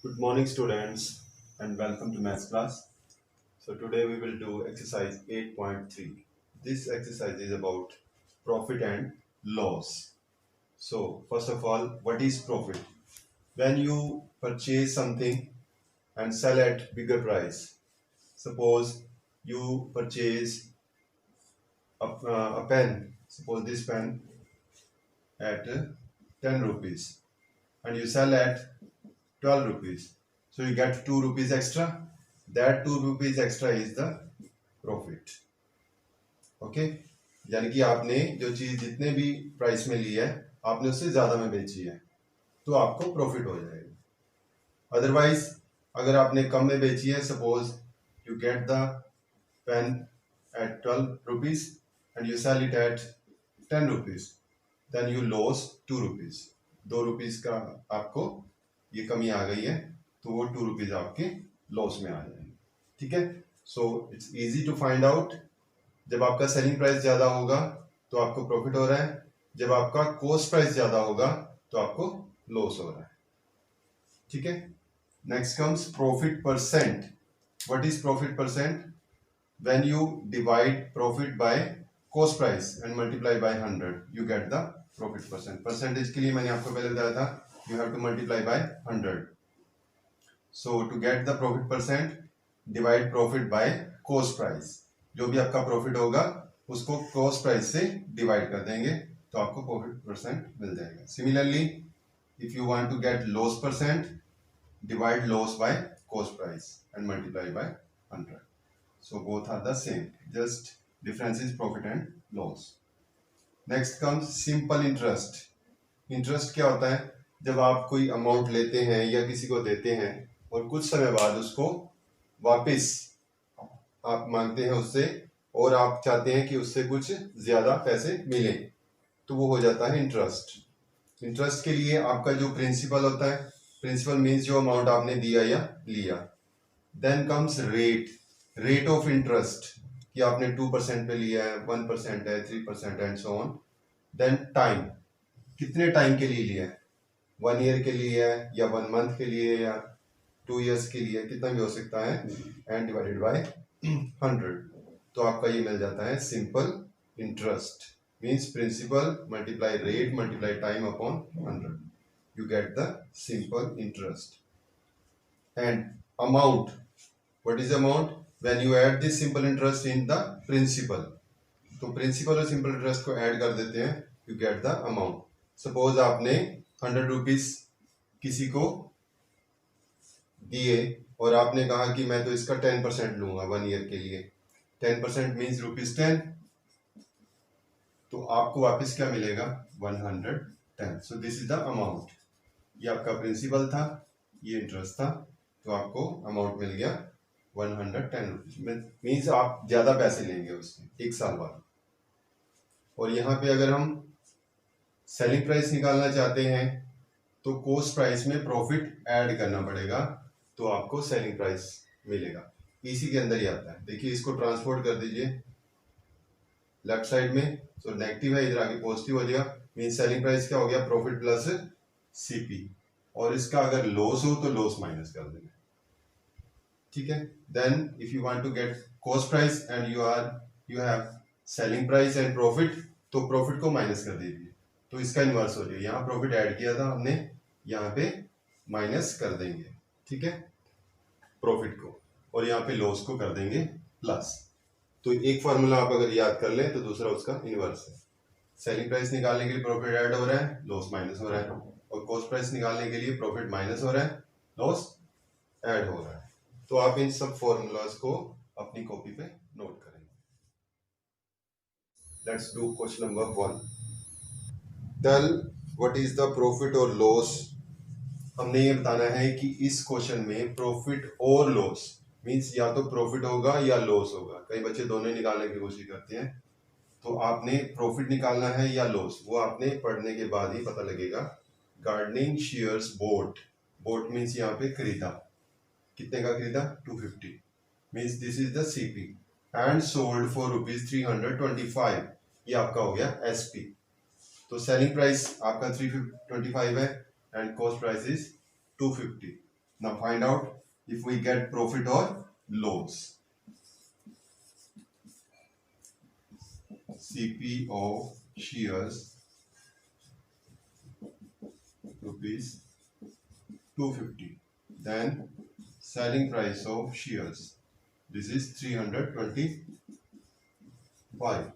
Good morning, students, and welcome to maths class. So today we will do exercise 8.3. This exercise is about profit and loss. So first of all, what is profit? When you purchase something and sell at bigger price. Suppose you purchase a pen. Suppose this pen at 10 rupees and you sell at 12 rupees. So you get 2 rupees extra. That 2 rupees extra is the profit. Okay, यानी कि आपने जो चीज जितने भी price में ली है आपने उससे ज्यादा में बेची है तो आपको प्रॉफिट हो जाएगा। अदरवाइज अगर आपने कम में बेची है, suppose you get the pen at 12 rupees and you sell it at 10 rupees, then you loss 2 rupees. 2 rupees का आपको ये कमी आ गई है तो वो 2 रुपीज आपके लॉस में आ जाएंगे। ठीक है, so it's easy to find out. जब आपका सेलिंग प्राइस ज्यादा होगा तो आपको प्रॉफिट हो रहा है, जब आपका कॉस्ट प्राइस ज्यादा होगा तो आपको लॉस हो रहा है। ठीक है, next comes profit percent. What is profit percent? When you divide profit by cost price and multiply by 100 you get the profit percent. Percentage के लिए मैंने आपको पहले बताया था you have to multiply by 100। So to get the profit percent divide profit by cost price. जो भी आपका प्रॉफिट होगा उसको कॉस्ट प्राइस से डिवाइड कर देंगे तो आपको प्रॉफिट परसेंट मिल जाएगा। Similarly if you want to get loss percent, divide loss by cost price and multiply by 100। So both are the same, just difference is profit and loss. Next comes simple interest. Interest क्या होता है? जब आप कोई amount लेते हैं या किसी को देते हैं और कुछ समय बाद उसको वापस आप मांगते हैं उससे और आप चाहते हैं कि उससे कुछ ज्यादा पैसे मिले, तो वो हो जाता है इंटरेस्ट। इंटरेस्ट के लिए आपका जो प्रिंसिपल होता है, प्रिंसिपल मीन्स जो अमाउंट आपने दिया या लिया। Then comes rate, rate of interest कि आपने 2% पे लिया है, 1% है, 3% and so on. Then time, कितने टाइम के लिए लिया है, 1 ईयर के लिए है या 1 मंथ के लिए या 2 इयर्स के लिए, कितना भी हो सकता है, एंड डिवाइडेड बाय 100। तो आपका ये मिल जाता है simple interest. Means principal multiply rate multiply time upon 100, you get the simple interest. And amount, what is amount? When you add this simple interest in the principal, तो principal और simple interest को add कर देते हैं, you get the amount. Suppose आपने 100 rupees किसी को दिए और आपने कहा कि मैं तो इसका 10% लूंगा 1 ईयर के लिए। 10% मीन्स ₹10, तो आपको वापस क्या मिलेगा, 110। So this is the amount. ये आपका प्रिंसिपल था, ये इंटरेस्ट था, तो आपको अमाउंट मिल गया 110 रुपीज। मीन्स आप ज्यादा पैसे लेंगे उससे 1 साल बाद। और यहाँ पे अगर हम सेलिंग प्राइस निकालना चाहते हैं तो कॉस्ट प्राइस में प्रॉफिट ऐड करना पड़ेगा, तो आपको सेलिंग प्राइस मिलेगा। इसी के अंदर ही आता है। देखिए इसको ट्रांसपोर्ट कर दीजिए लेफ्ट साइड में, तो नेगेटिव है, इधर आके पॉजिटिव हो जाएगा। मीन सेलिंग प्राइस क्या हो गया, प्रॉफिट प्लस सीपी। और इसका अगर लॉस हो तो लॉस माइनस कर देंगे। ठीक है, then if you want to get cost price and you have selling price and profit, तो प्रॉफिट को माइनस कर दीजिए, तो इसका इनवर्स हो जाएगा। यहाँ प्रॉफिट ऐड किया था हमने, यहाँ पे माइनस कर देंगे, ठीक है, प्रॉफिट को, और यहाँ पे लॉस को कर देंगे प्लस। तो एक फार्मूला आप अगर याद कर लें तो दूसरा उसका इनवर्स है। सेलिंग प्राइस निकालने के लिए प्रॉफिट ऐड हो रहा है, लॉस माइनस हो रहा है, और कॉस्ट प्राइस निकालने के लिए प्रॉफिट माइनस हो रहा है, लॉस ऐड हो रहा है। तो आप इन सब फॉर्मूलाज को अपनी कॉपी पे नोट करेंगे। Let's do question number 1। Tell what is the profit और लॉस। हमने ये बताना है कि इस क्वेश्चन में प्रॉफिट और लॉस मींस या तो प्रॉफिट होगा या लॉस होगा। कई बच्चे दोनों निकालने की कोशिश करते हैं, तो आपने प्रॉफिट निकालना है या लॉस, वो आपने पढ़ने के बाद ही पता लगेगा। Gardening shares boat, boat means यहाँ पे खरीदा, कितने का खरीदा, 250, means this is the CP, and sold for ₹325, ये आपका हो गया एसपी। तो सेलिंग प्राइस आपका 325 है and cost price is 250। Now find out if we get profit or loss. CP of shares rupees 250. Then selling price of shares. This is 325.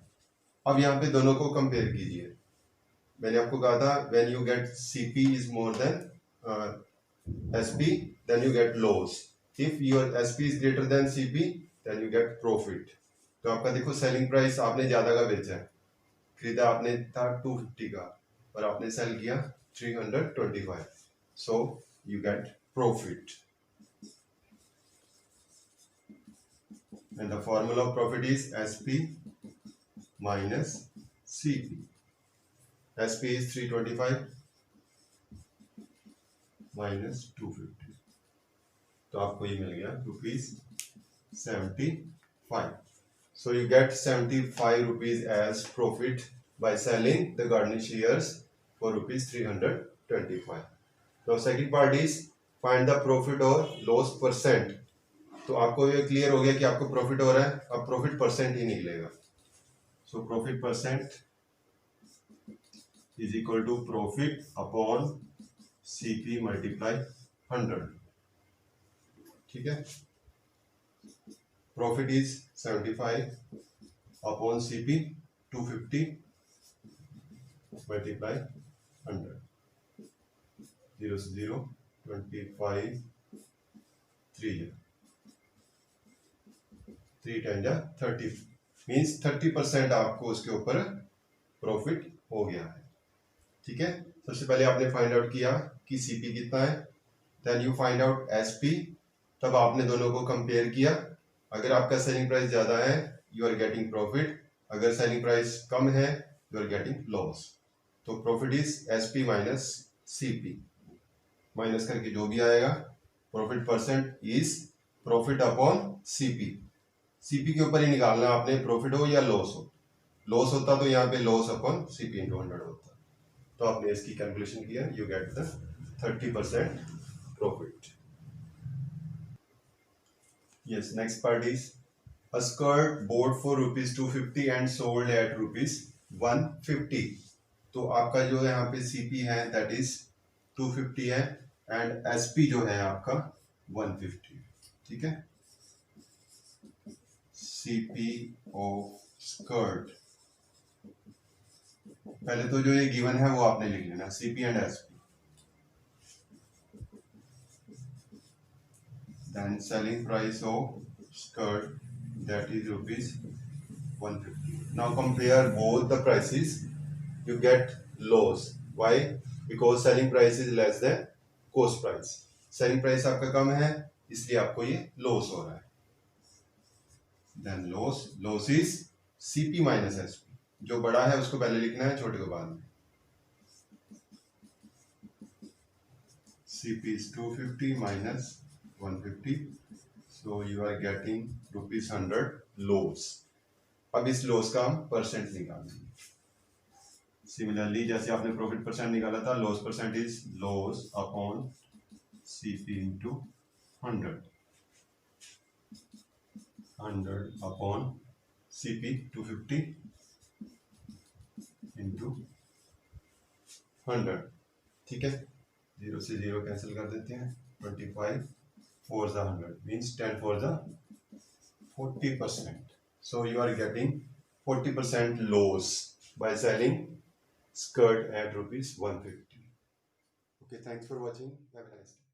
अब यहाँ पे दोनों को कंपेयर कीजिए. मैंने आपको कहा था when you get CP is more than SP, then you get loss. If your SP is greater than CP, then you get profit. तो आपका देखो सेलिंग प्राइस आपने ज्यादा का बेचा है, खरीदा आपने था 250 का और आपने सेल किया 325, so you get profit. And the formula of profit is SP minus CP. SP is 325 minus 250. तो आपको ये मिल गया ₹75. So you get 75 rupees as profit by selling the garden shares for ₹325. Now second part is find the profit or loss percent. तो आपको ये clear हो गया कि आपको प्रॉफिट हो रहा है, अब प्रॉफिट परसेंट ही निकलेगा. So profit percent is equal to profit upon CP multiply 100. ठीक है. Profit is 75 upon CP 250 multiply 100. 0 से 0 25 3 3 10 30 मीन्स 30% आपको उसके ऊपर प्रॉफिट हो गया है. ठीक है. सबसे पहले आपने फाइंड आउट किया कि सीपी कितना है, then you find out SP. तब आपने दोनों को कंपेयर किया. अगर आपका सेलिंग प्राइस ज्यादा है यू आर गेटिंग प्रॉफिट, अगर सेलिंग प्राइस कम है यू आर गेटिंग लॉस. तो profit is SP minus CP, minus करके जो भी आएगा profit percent is profit upon CP. CP के ऊपर ही निकालना आपने, प्रॉफिट हो या लॉस हो. लॉस होता तो यहाँ पे लॉस अपॉन सीपी इंटू 100 होता. तो आपने इसकी कैलकुलेशन किया, you get the 30% profit. Yes, next part is a skirt board for ₹250 and sold at ₹150. तो आपका जो यहाँ पे सीपी है दैट इज 250 है एंड एसपी जो है आपका 150. ठीक है. सीपी ऑफ स्कर्ट, पहले तो जो ये गिवन है वो आपने लिख लेना, CP and SP. Then selling price of skirt that is ₹150. Now compare both the prices, you get loss. Why? Because selling price is less than cost price. Selling price आपका कम है इसलिए आपको ये लॉस हो रहा है. Then loss is CP minus SP. जो बड़ा है उसको पहले लिखना है, छोटे को बाद में. CP is 250 minus 150, so you are getting ₹100 loss. अब इस लॉस का हम परसेंट निकालेंगे. सिमिलरली जैसे आपने प्रॉफिट परसेंट निकाला था, loss percent is loss upon CP into 100 upon CP 250 into 100. ठीक है. 0 से 0 कैंसिल कर देते हैं. 25 4 100 means 10 4 40%. So you are getting 40% loss by selling skirt at ₹150. Okay, thanks for watching. Have a nice day.